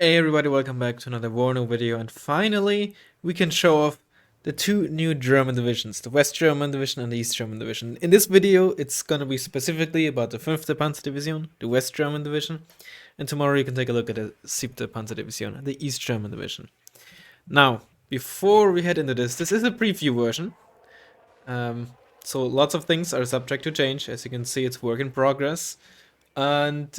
Hey everybody, welcome back to another WARNO video, and finally we can show off the two new German divisions, the West German division and the East German division. In this video it's gonna be specifically about the 5th Panzerdivision, the West German division, and tomorrow you can take a look at the 7th Panzerdivision, the East German division. Now, before we head into this is a preview version, so lots of things are subject to change. As you can see, it's work in progress. And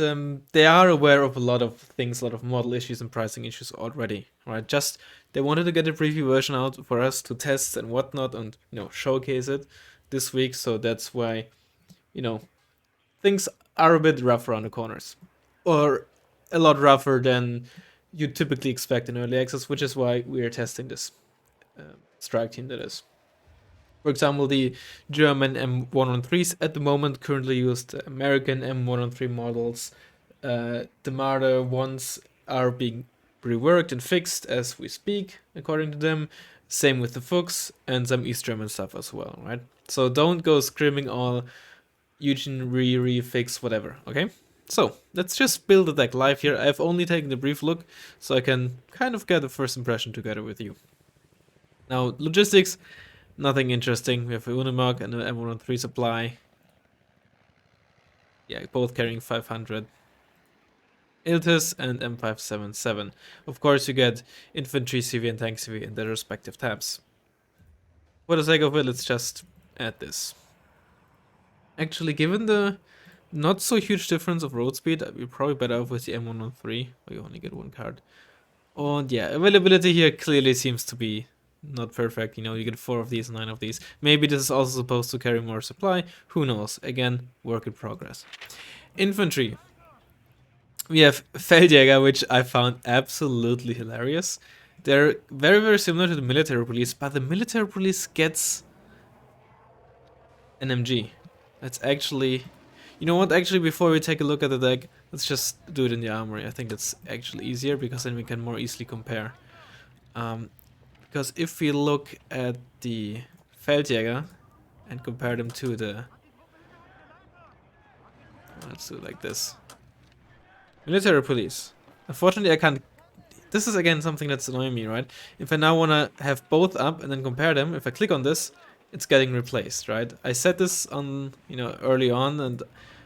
they are aware of a lot of things, a lot of model issues and pricing issues already, right? Just they wanted to get a preview version out for us to test and whatnot, and showcase it this week. So that's why, things are a bit rough around the corners, or a lot rougher than you typically expect in early access, which is why we are testing this strike team. That is. For example, the German M113s at the moment currently use the American M113 models. The Marder ones are being reworked and fixed as we speak, according to them. Same with the Fuchs and some East German stuff as well, right? So don't go screaming all Eugen fix whatever, okay? So let's just build the deck live here. I've only taken a brief look, so I can kind of get a first impression together with you. Now, logistics. Nothing interesting. We have a Unimark and an M113 supply. Yeah, both carrying 500. Iltis and M577. Of course, you get Infantry CV and Tank CV in their respective tabs. For the sake of it, let's just add this. Actually, given the not so huge difference of road speed, we're probably better off with the M113, where you only get one card. And yeah, availability here clearly seems to be not perfect. You get 4 of these, 9 of these. Maybe this is also supposed to carry more supply. Who knows? Again, work in progress. Infantry. We have Feldjäger, which I found absolutely hilarious. They're very, very similar to the military police, but the military police gets an MG. That's actually... You know what? Actually, before we take a look at the deck, let's just do it in the armory. I think that's actually easier, because then we can more easily compare. Because if we look at the Feldjäger and compare them to the... Let's do it like this. Military police. Unfortunately, I can't... This is again something that's annoying me, right? If I now want to have both up and then compare them, if I click on this, it's getting replaced, right? I set this on, early on, and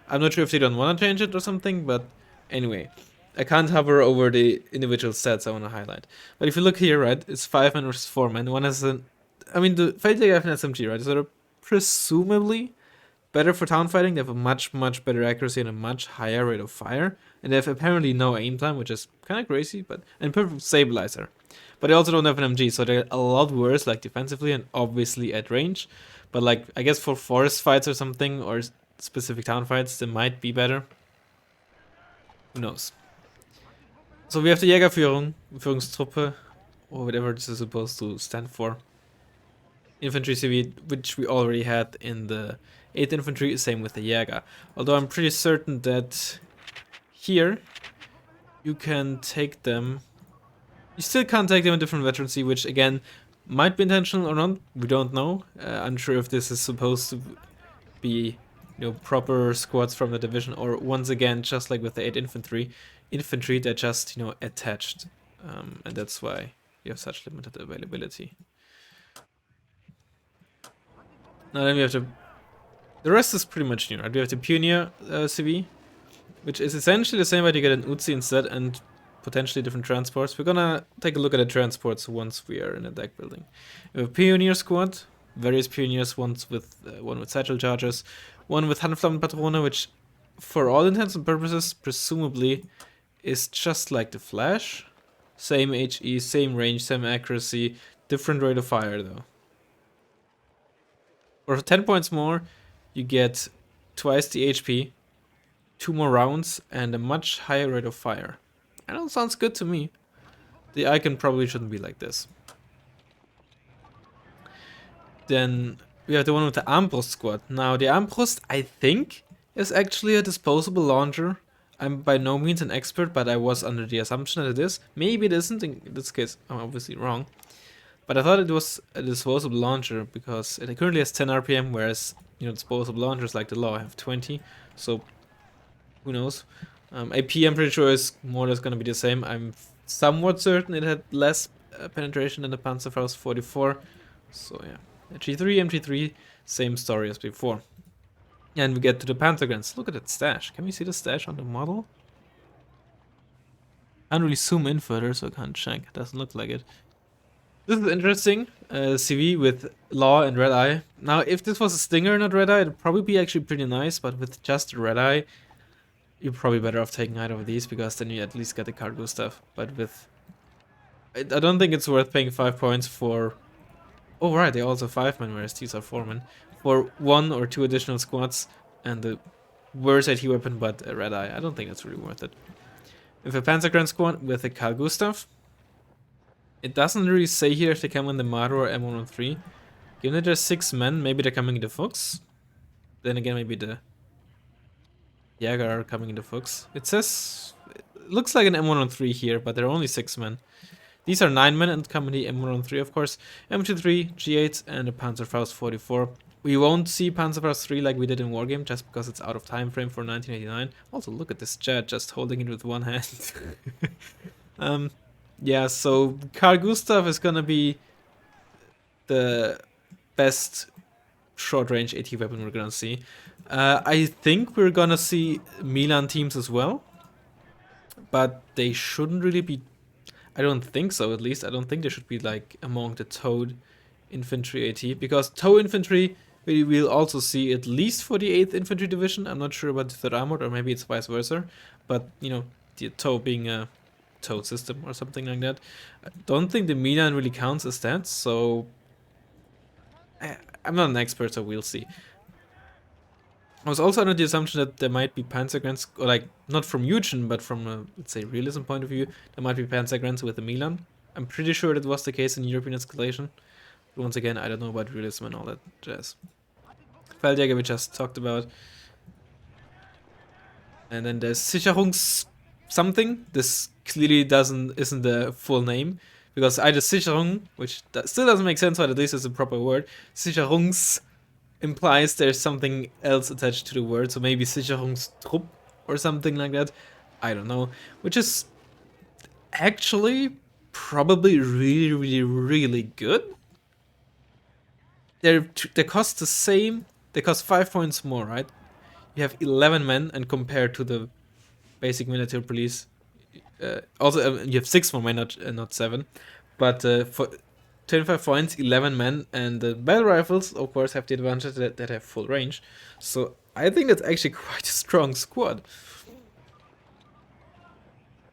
I'm not sure if they don't want to change it or something, but anyway. I can't hover over the individual stats I want to highlight. But if you look here, right, it's 5-man versus 4-man. One has an... I mean, the Feldjäger have an SMG, right? So they're presumably better for town fighting. They have a much, much better accuracy and a much higher rate of fire. And they have apparently no aim time, which is kind of crazy, and perfect stabilizer. But they also don't have an MG, so they're a lot worse, like, defensively and obviously at range. But, like, I guess for forest fights or something, or specific town fights, they might be better. Who knows? So we have the Jägerführung, Führungstruppe, or whatever this is supposed to stand for. Infantry CV, which we already had in the 8th Infantry, same with the Jäger. Although I'm pretty certain that here you can take them... You still can't take them in different veterancy, which again might be intentional or not, we don't know. I'm sure if this is supposed to be proper squads from the division, or once again, just like with the 8th Infantry, they're just, attached. And that's why you have such limited availability. Now then we have the rest is pretty much new, right? We have the Pioneer CV, which is essentially the same, but you get an Uzi instead, and potentially different transports. We're gonna take a look at the transports once we are in the deck building. We have a Pioneer squad, various Pioneers, one with satchel charges, one with Handflammenpatrone, which for all intents and purposes, presumably, is just like the Flash. Same HE, same range, same accuracy, different rate of fire though. For 10 points more, you get twice the HP, 2 more rounds, and a much higher rate of fire. And that sounds good to me. The icon probably shouldn't be like this. Then we have the one with the Armbrust squad. Now the Armbrust, I think, is actually a disposable launcher. I'm by no means an expert, but I was under the assumption that it is. Maybe it isn't. In this case, I'm obviously wrong. But I thought it was a disposable launcher because it currently has 10 RPM, whereas disposable launchers like the Law have 20. So who knows? AP, I'm pretty sure, is more or less going to be the same. I'm somewhat certain it had less penetration than the Panzerfaust 44. So yeah, MG3, MG3, same story as before. And we get to the Panzergrens. Look at that stash. Can we see the stash on the model? I can't really zoom in further, so I can't check. Doesn't look like it. This is interesting. CV with Law and Red Eye. Now, if this was a Stinger, not Red Eye, it'd probably be actually pretty nice, but with just Red Eye, you're probably better off taking either of these, because then you at least get the cargo stuff. But with... I don't think it's worth paying 5 points for... Oh right, they also 5-man, whereas these are 4-man. For 1 or 2 additional squads, and the worst AT weapon, but a Red Eye. I don't think that's really worth it. With a Panzergren squad with a Carl Gustav, it doesn't really say here if they come in the Marder or M113. Given that there's 6 men, maybe they're coming in the Fuchs. Then again, maybe the Jäger are coming in the Fuchs. It says... It looks like an M113 here, but there are only 6 men. These are 9 men and come in the M113, of course. M23, G8, and a Panzerfaust 44. We won't see Panzerfaust 3 like we did in Wargame, just because it's out of time frame for 1989. Also, look at this jet, just holding it with one hand. Yeah, so Carl Gustav is gonna be the best short-range AT weapon we're gonna see. I think we're gonna see Milan teams as well, but they shouldn't really be... I don't think so, at least. I don't think they should be like among the towed infantry AT, because tow infantry we will also see at least for the 8th Infantry Division. I'm not sure about the 3rd Armored, or maybe it's vice versa, but you know, the tow being a towed system or something like that. I don't think the Milan really counts as that, so I'm not an expert, so we'll see. I was also under the assumption that there might be Panzergrens, or like, not from Eugen, but from a, let's say, realism point of view, there might be Panzergrens with the Milan. I'm pretty sure that was the case in European escalation. But once again, I don't know about realism and all that jazz. Feldjäger we just talked about. And then there's Sicherungs something. This clearly isn't the full name, because either Sicherung, which still doesn't make sense, but at least it's a proper word. Sicherungs implies there's something else attached to the word, so maybe Sicherungstrupp or something like that. I don't know. Which is actually probably really good. They cost the same. They cost 5 points more, right? You have 11 men, and compared to the basic military police, also you have 6 more men, not 7. But for 25 points, 11 men, and the battle rifles, of course, have the advantage that have full range. So I think that's actually quite a strong squad.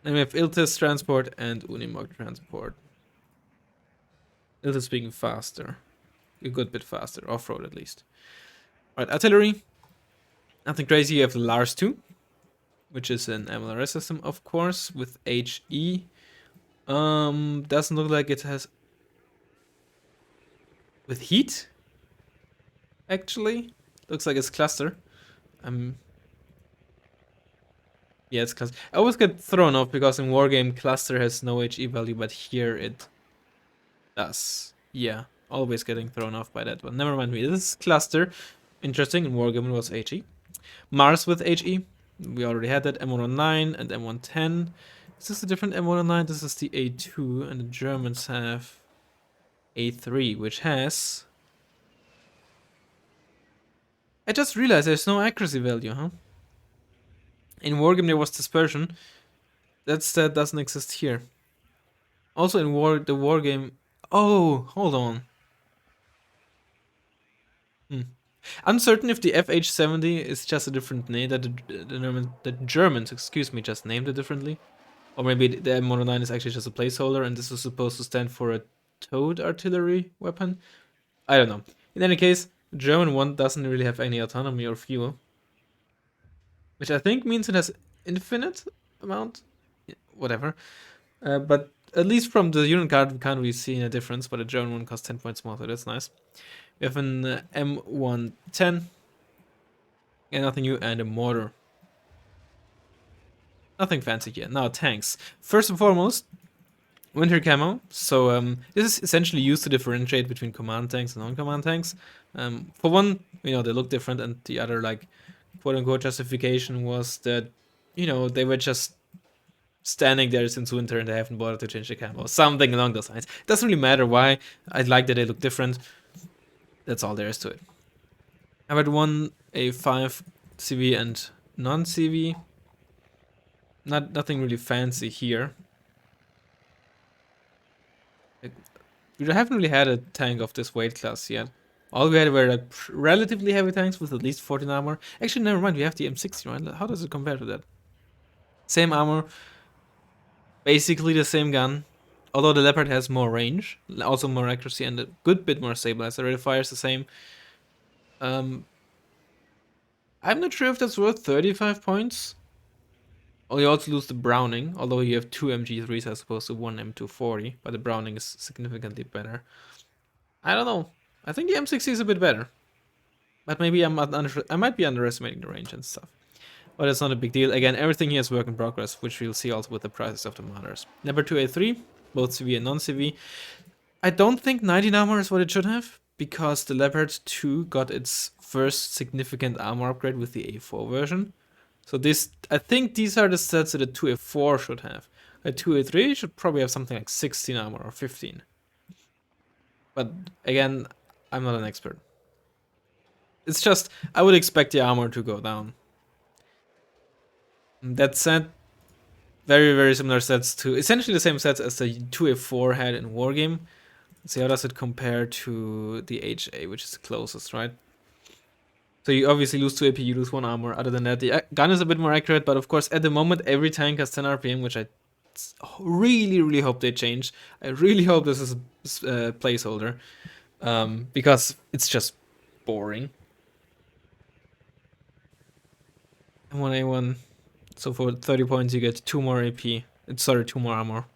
And we have Iltis transport and Unimog transport. Iltis being faster. A good bit faster, off-road at least. Alright, artillery. Nothing crazy, you have the Lars 2, which is an MLRS system, of course, with HE. Doesn't look like it has... With heat? Actually? Looks like it's cluster. Yeah, it's cluster. I always get thrown off because in Wargame cluster has no HE value, but here it does. Yeah, always getting thrown off by that one. Never mind me. This is cluster. Interesting, in Wargame it was HE. Mars with HE. We already had that. M109 and M110. Is this a different M109? This is the A2, and the Germans have A3, which has... I just realized there's no accuracy value, huh? In Wargame there was dispersion. That doesn't exist here. Also in the Wargame... Oh, hold on. Uncertain if the FH70 is just a different name, that the Germans, excuse me, just named it differently. Or maybe the M109 is actually just a placeholder and this is supposed to stand for a towed artillery weapon. I don't know. In any case, the German one doesn't really have any autonomy or fuel. Which I think means it has infinite amount. Yeah, whatever. But at least from the unit card we can't really see a difference, but the German one costs 10 points more, so that's nice. We have an M110. And nothing new, and a mortar. Nothing fancy here. Now tanks. First and foremost, winter camo. So this is essentially used to differentiate between command tanks and non-command tanks. For one, you know, they look different, and the other, like, quote-unquote justification was that, you know, they were just standing there since winter and they haven't bothered to change the camo. Something along those lines. Doesn't really matter why. I like that they look different. That's all there is to it. I've had one A5 CV and non-CV. Nothing really fancy here. We haven't really had a tank of this weight class yet. All we had were like relatively heavy tanks with at least 14 armor. Actually, never mind, we have the M60, right? How does it compare to that? Same armor, basically the same gun. Although the Leopard has more range, also more accuracy, and a good bit more stabilizer. It fires the same. I'm not sure if that's worth 35 points. Oh, you also lose the Browning, although you have 2 MG3s as opposed to 1 M240, but the Browning is significantly better. I don't know. I think the M60 is a bit better. But maybe I might be underestimating the range and stuff. But it's not a big deal. Again, everything here is work in progress, which we'll see also with the prices of the modders. Number 2A3, both CV and non-CV. I don't think 19 armor is what it should have, because the Leopard 2 got its first significant armor upgrade with the A4 version. So I think these are the stats that a 2A4 should have. A 2A3 should probably have something like 16 armor or 15. But again, I'm not an expert. It's just, I would expect the armor to go down. That said, very, very similar sets to, essentially the same sets as the 2A4 had in Wargame. Let's see, how does it compare to the HA, which is the closest, right? So you obviously lose 2 AP, you lose 1 armor. Other than that, the gun is a bit more accurate, but of course, at the moment, every tank has 10 RPM, which I really, really hope they change. I really hope this is a placeholder, because it's just boring. M1A1, so for 30 points, you get 2 more AP. Sorry, 2 more armor.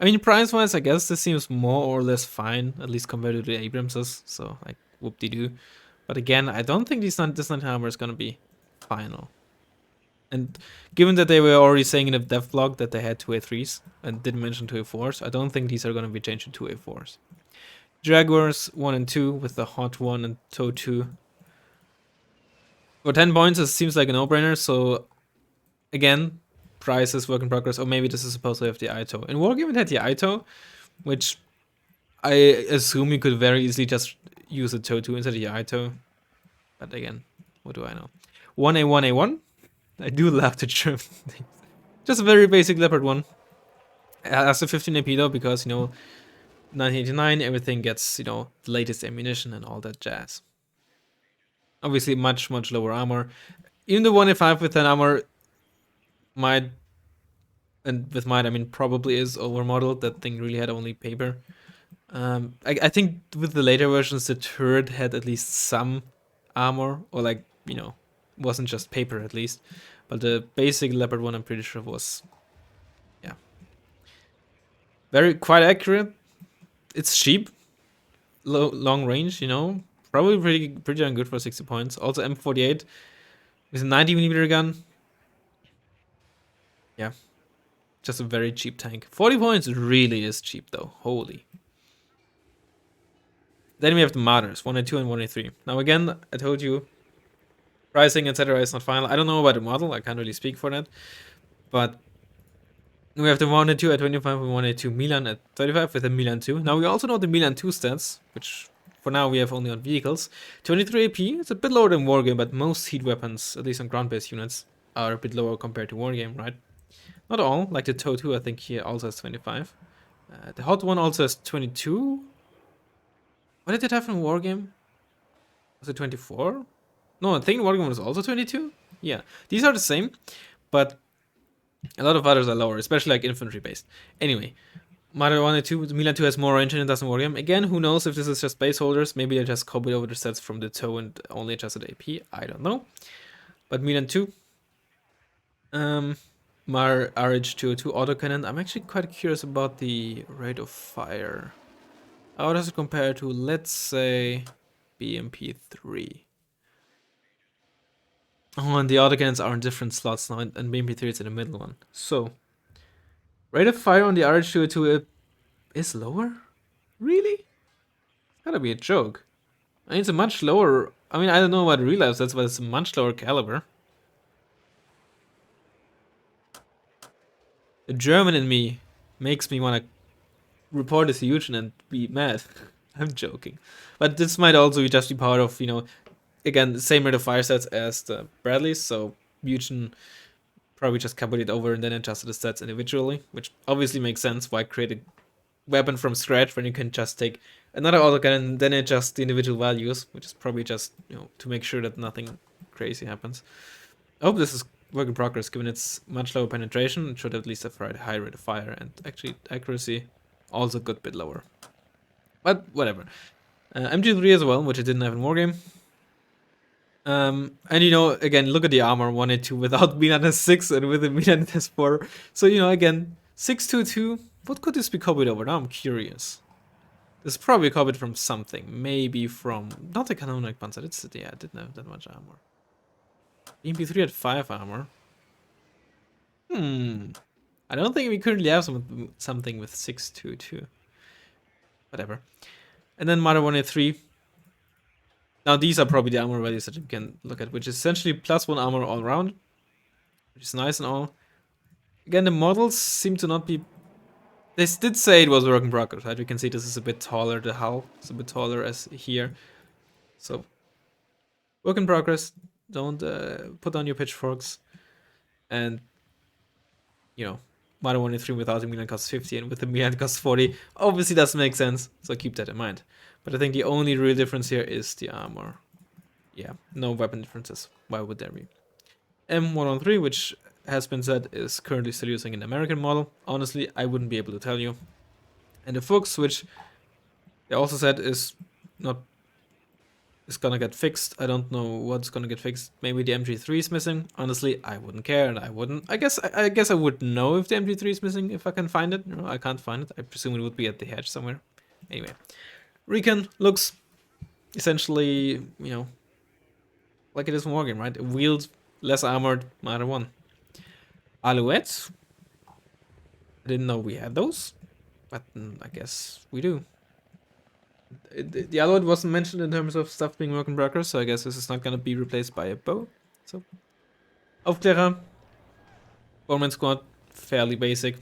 I mean, price-wise, I guess this seems more or less fine, at least compared to the Abramses, so like, whoop-de-doo. But again, I don't think this 19 armor is gonna be final. And given that they were already saying in the dev blog that they had 2A3s and didn't mention 2A4s, I don't think these are gonna be changed to 2A4s. Jaguars 1 and 2 with the Hot 1 and Tow 2. For 10 points, it seems like a no-brainer, so again, price is work in progress, or maybe this is supposed to have the ITO. In Wargame it had the ITO, which I assume you could very easily just use a Tow 2 instead of the ITO. But again, what do I know? 1A1A1. I do love the German thing. Just a very basic Leopard 1. It has a 15 AP though, because, you know, 1989, everything gets, you know, the latest ammunition and all that jazz. Obviously, much, much lower armor. Even the 1A5 with 10 armor might, and with might, I mean probably is overmodeled. That thing really had only paper. I think with the later versions, the turret had at least some armor, or like, you know, wasn't just paper at least. But the basic Leopard 1, I'm pretty sure was, yeah, quite accurate. It's cheap, long range, you know, probably pretty darn good for 60 points. Also M48 with a 90mm gun. Yeah, just a very cheap tank. 40 points really is cheap though, holy. Then we have the modders, 1A2 and 1A3. Now again, I told you, pricing, etc. is not final. I don't know about the model, I can't really speak for that. But we have the 1A2 at 25 and 1A2 Milan at 35 with the Milan 2. Now we also know the Milan 2 stats, which for now we have only on vehicles. 23 AP, it's a bit lower than Wargame, but most heat weapons, at least on ground-based units, are a bit lower compared to Wargame, right? Not all, like the Tow 2 I think here also has 25. The Hot 1 also has 22. What did it have in Wargame? Was it 24? No, I think Wargame was also 22? Yeah, these are the same, but a lot of others are lower, especially like infantry based. Anyway, Model 1 and 2, Milan 2 has more range and it doesn't Wargame. Again, who knows if this is just base holders? Maybe they just copied over the sets from the Tow and only adjusted AP. I don't know. But Milan 2. Mar RH202 autocannon. I'm actually quite curious about the rate of fire. How does it compare to, let's say, BMP3? Oh, and the autocannons are in different slots now, and BMP3 is in the middle one. So, rate of fire on the RH202 is lower? Really? It's gotta be a joke. I mean, it's a much lower... I mean, I don't know about real life sets, but it's a much lower caliber. The German in me makes me want to report this huge and be mad. I'm joking. But this might also just be part of, again, the same rate of fire sets as the Bradleys, so Mugen probably just copied it over and then adjusted the stats individually, which obviously makes sense. Why create a weapon from scratch when you can just take another autocannon and then adjust the individual values, which is probably just, to make sure that nothing crazy happens. I hope this is work in progress, given its much lower penetration. It should at least have a high rate of fire, and actually accuracy also a good bit lower. But whatever. MG3 as well, which I didn't have in Wargame. And again, look at the armor 182 without Milan 6 and with the Milan 4. So, again, 622. What could this be copied over? Now I'm curious. This is probably copied from something. Maybe from, not the canonic Panzer. It didn't have that much armor. MP3 had 5 armor. I don't think we currently have something with 622. Whatever. And then Mother 183. Now these are probably the armor values that you can look at, which is essentially +1 armor all around, which is nice and all. Again, the models seem to not be... They did say it was work in progress, right? We can see this is a bit taller, the hull is a bit taller as here. So, work in progress. Don't put on your pitchforks. And, Modern 183 without the Milan costs 50 and with the Milan costs 40 obviously doesn't make sense, so keep that in mind. But I think the only real difference here is the armor. Yeah, no weapon differences. Why would there be? M113, which has been said is currently still using an American model. Honestly, I wouldn't be able to tell you. And the Fuchs, which they also said is gonna get fixed. I don't know what's gonna get fixed. Maybe the MG3 is missing. Honestly, I wouldn't care, and I wouldn't. I guess I would know if the MG3 is missing if I can find it. I can't find it. I presume it would be at the hedge somewhere. Anyway, Recon looks essentially, like it is in Wargame, right? A wheeled, less armored Marder 1. Alouettes. I didn't know we had those, but I guess we do. The Alouette wasn't mentioned in terms of stuff being work in progress, so I guess this is not gonna be replaced by a bow. So, Aufklärer, Bormann Squad, fairly basic.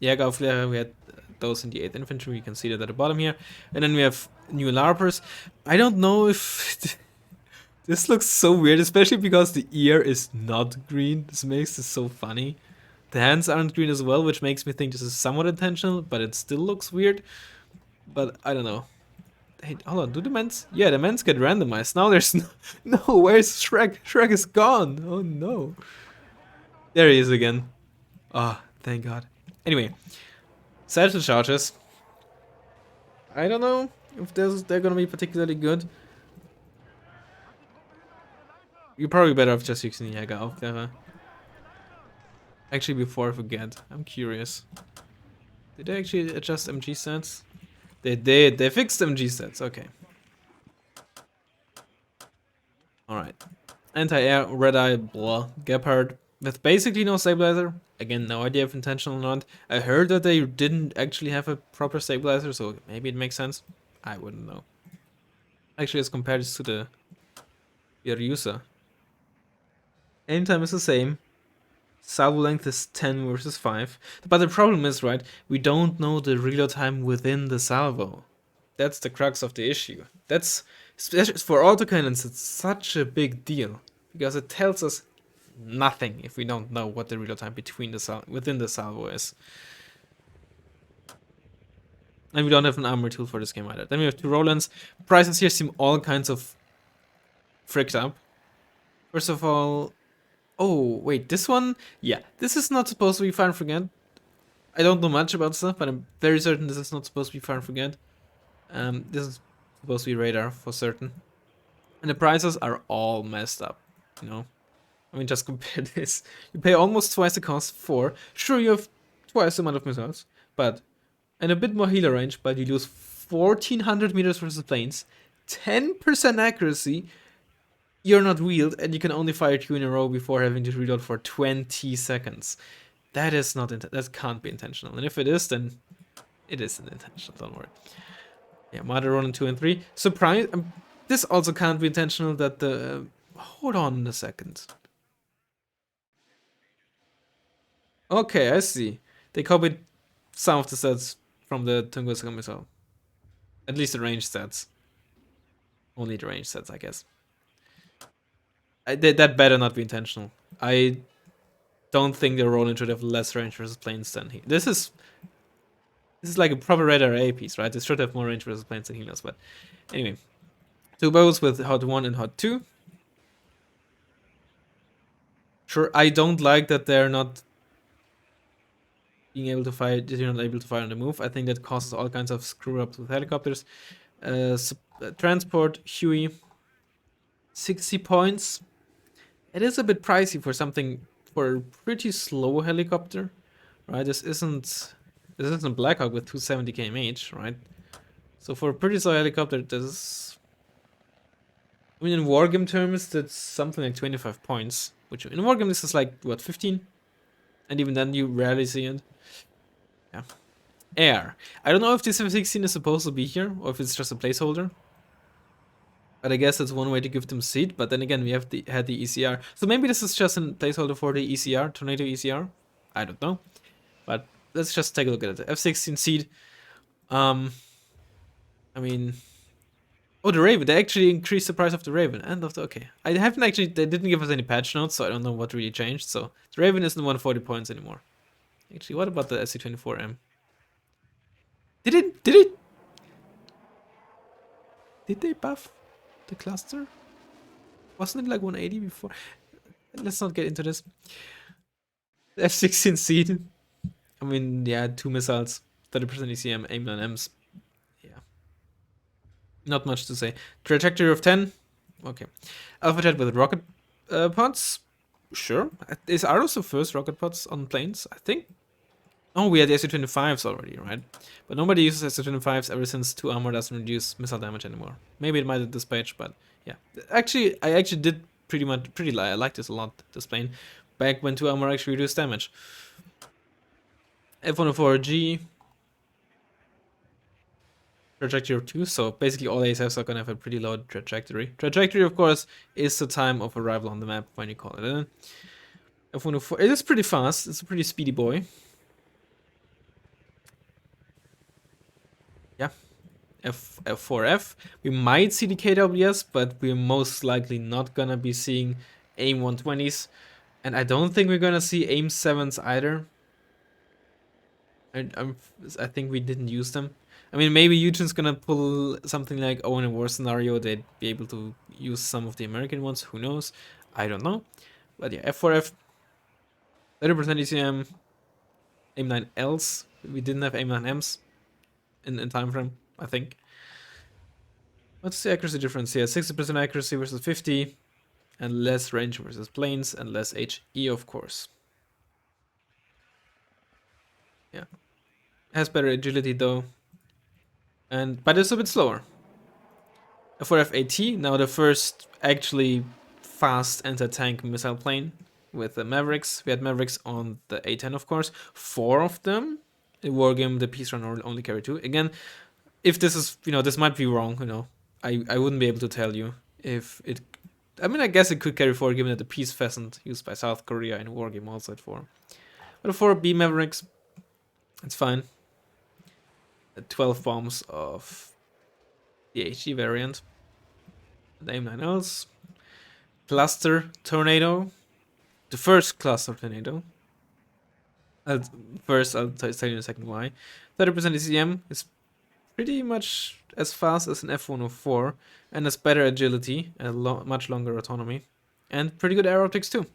Jäger we had those in the 8th Infantry, you can see that at the bottom here. And then we have new LARPers. I don't know if... This looks so weird, especially because the ear is not green. This makes this so funny. The hands aren't green as well, which makes me think this is somewhat intentional, but it still looks weird. But I don't know. Hey, hold on, do the mens? Yeah, the mens get randomized. Now there's no, where's Shrek? Shrek is gone. Oh no. There he is again. Ah, oh, thank God. Anyway, satchel charges. I don't know if they're gonna be particularly good. You're probably better off just using Jäger Aufklärer. Actually, before I forget, I'm curious. Did they actually adjust MG stats? They did. They fixed MG stats. Okay. Alright. Anti-air, red-eye, blah, Gepard. With basically no stabilizer. Again, no idea if intentional or not. I heard that they didn't actually have a proper stabilizer, so maybe it makes sense. I wouldn't know. Actually, let's compare this to the Yaryusa. Aim time is the same. Salvo length is 10 versus 5. But the problem is, right, we don't know the reload time within the salvo. That's the crux of the issue. That's, especially for autocannons, it's such a big deal. Because it tells us nothing if we don't know what the reload time within the salvo is. And we don't have an armor tool for this game either. Then we have 2 Rolands. Prices here seem all kinds of fricked up. First of all... Oh, wait, this one? Yeah, this is not supposed to be Fire and Forget. I don't know much about stuff, but I'm very certain this is not supposed to be Fire and Forget. This is supposed to be Radar, for certain. And the prices are all messed up, I mean, just compare this. You pay almost twice the cost for... Sure, you have twice the amount of missiles, and a bit more healer range, but you lose 1400 meters versus planes, 10% accuracy... You're not wheeled, and you can only fire 2 in a row before having to reload for 20 seconds. That is not that can't be intentional. And if it is, then it isn't intentional. Don't worry. Yeah, Mother Ronin 2 and 3. Surprise! This also can't be intentional. That the hold on a second. Okay, I see. they copied some of the stats from the Tunguska missile. At least the range stats. Only the range stats, I guess. That better not be intentional. I don't think the Roland should have less range versus planes than he. This is like a proper radar A piece, right? This should have more range versus planes than he does, but anyway. Two bows with Hot 1 and Hot 2. Sure, I don't like that they're not being able to fire, you're not able to fire on the move. I think that causes all kinds of screw ups with helicopters. Transport, Huey, 60 points. It is a bit pricey for something, for a pretty slow helicopter, right? This isn't Blackhawk with 270 kmh, right? So for a pretty slow helicopter, this is, I mean, in wargame terms, that's something like 25 points, which in wargame this is like, what, 15? And even then you rarely see it. Yeah. Air. I don't know if this F-16 is supposed to be here, or if it's just a placeholder. But I guess that's one way to give them seat, but then again, we have had the ECR. So maybe this is just a placeholder for the ECR, Tornado ECR? I don't know. But let's just take a look at it. F-16 seat. I mean... Oh, the Raven. They actually increased the price of the Raven. And of the... Okay. I haven't actually... They didn't give us any patch notes, so I don't know what really changed. So, the Raven isn't 140 points anymore. Actually, what about the SC-24M? Did they buff the cluster? Wasn't it like 180 before? Let's not get into this. F-16 seat. I mean, yeah, 2 missiles, 30% ECM, AIM-9Ms. Yeah. Not much to say. Trajectory of 10. Okay. Alpha jet with rocket pods. Sure. Are those the first rocket pods on planes? I think. Oh, we had the SU-25s already, right? But nobody uses SU-25s ever since 2 armor doesn't reduce missile damage anymore. Maybe it might at this page, but yeah. Actually, I did I like this a lot, this plane. Back when 2 armor actually reduced damage. F-104G. Trajectory of 2, so basically all ASFs are gonna have a pretty low trajectory. Trajectory, of course, is the time of arrival on the map when you call it in. F-104, it is pretty fast, it's a pretty speedy boy. Yeah, F4F. We might see the KWS, but we're most likely not gonna be seeing AIM 120s. And I don't think we're gonna see AIM 7s either. I think we didn't use them. I mean, maybe Eugen's gonna pull something like, oh, in a war scenario, they'd be able to use some of the American ones. Who knows? I don't know. But yeah, F4F, 30% ECM, AIM-9Ls. We didn't have AIM-9Ms in time frame, I think. What's the accuracy difference here? 60% accuracy versus 50, and less range versus planes, and less HE, of course. Yeah. Has better agility though. But it's a bit slower. F4F-AT, now the first actually fast anti-tank missile plane with the Mavericks. We had Mavericks on the A-10, of course. 4 of them. In Wargame, the Peace Run only carry 2. Again, if this is, this might be wrong, I wouldn't be able to tell you if it... I mean, I guess it could carry 4 given that the Peace Pheasant used by South Korea in Wargame also had 4. But the 4B Mavericks, it's fine. 12 bombs of the HE variant. The AIM-9Ls. Cluster Tornado. The first Cluster Tornado. I'll tell you in a second why. 30% ECM is pretty much as fast as an F-104 and has better agility and much longer autonomy. And pretty good air optics too.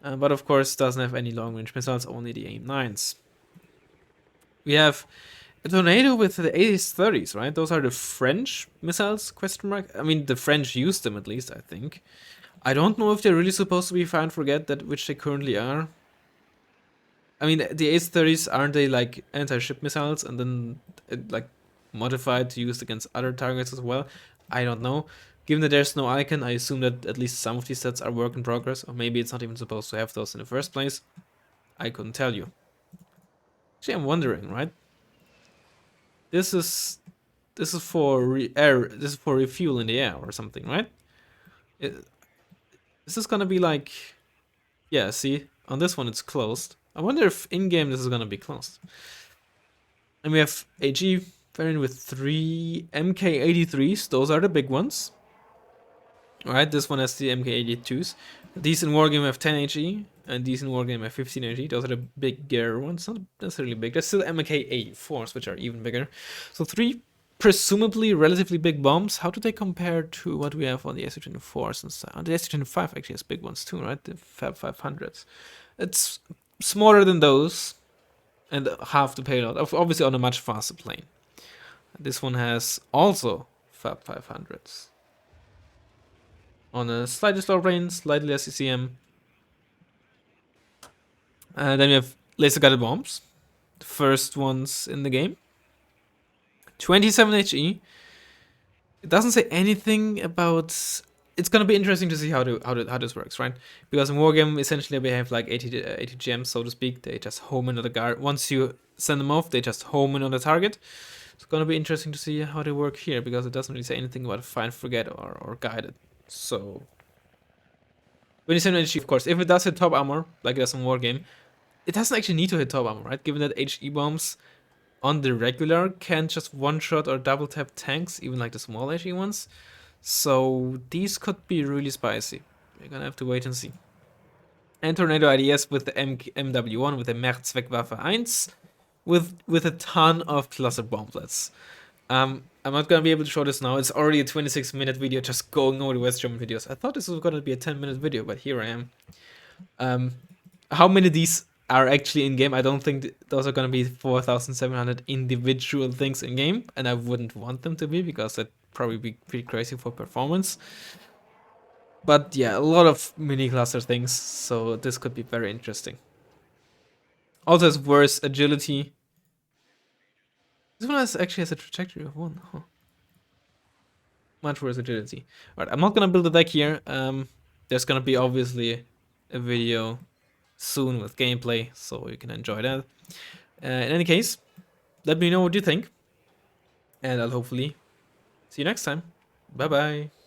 But of course doesn't have any long-range missiles, only the AIM-9s. We have a Tornado with the AS-30s, right? Those are the French missiles, question mark? I mean, the French used them at least, I think. I don't know if they're really supposed to be fire and forget, that which they currently are. I mean, the AS-30s, aren't they like anti-ship missiles and then like modified to use against other targets as well? I don't know. Given that there's no icon, I assume that at least some of these sets are work in progress, or maybe it's not even supposed to have those in the first place. I couldn't tell you. Actually, I'm wondering, right? This is for refuel in the air or something, right? This is gonna be like, yeah. See, on this one it's closed. I wonder if in-game this is gonna be closed. And we have AG variant with 3 MK83s. Those are the big ones. Alright, this one has the MK82s. These in Wargame have 10 HE, and these in Wargame have 15 HE. Those are the bigger ones, not necessarily big. There's still MK84s, which are even bigger. So 3 presumably relatively big bombs. How do they compare to what we have on the SU-24s and stuff? The SU-25 actually has big ones too, right? The Fab 500s. It's smaller than those, and half the payload. Obviously on a much faster plane. This one has also Fab 500s. On a slightly slower plane, slightly less CCM. Then we have laser guided bombs. The first ones in the game. 27 HE. It doesn't say anything about. It's gonna be interesting to see how this works, right? Because in Wargame, essentially we have like 80 gems, so to speak. They just home in on the guard. Once you send them off, they just home in on the target. It's gonna be interesting to see how they work here, because it doesn't really say anything about find, forget, or guided. So 27 HE, of course, if it does hit top armor, like it does in Wargame, it doesn't actually need to hit top armor, right? Given that HE bombs on the regular can just one-shot or double-tap tanks, even like the small HE ones. So these could be really spicy. We're gonna have to wait and see. And Tornado IDS with the MW1, with the Mehrzweckwaffe 1, with a ton of cluster bomblets. I'm not gonna be able to show this now. It's already a 26-minute video just going over the West German videos. I thought this was gonna be a 10-minute video, but here I am. How many of these are actually in game? I don't think those are gonna be 4,700 individual things in game, and I wouldn't want them to be, because that'd probably be pretty crazy for performance. But yeah, a lot of mini cluster things, so this could be very interesting. Also has worse agility. This one actually has a trajectory of 1, huh? Much worse agility. Alright, I'm not gonna build a deck here. There's gonna be obviously a video soon with gameplay, so you can enjoy that. In any case, let me know what you think, and I'll hopefully see you next time. Bye bye.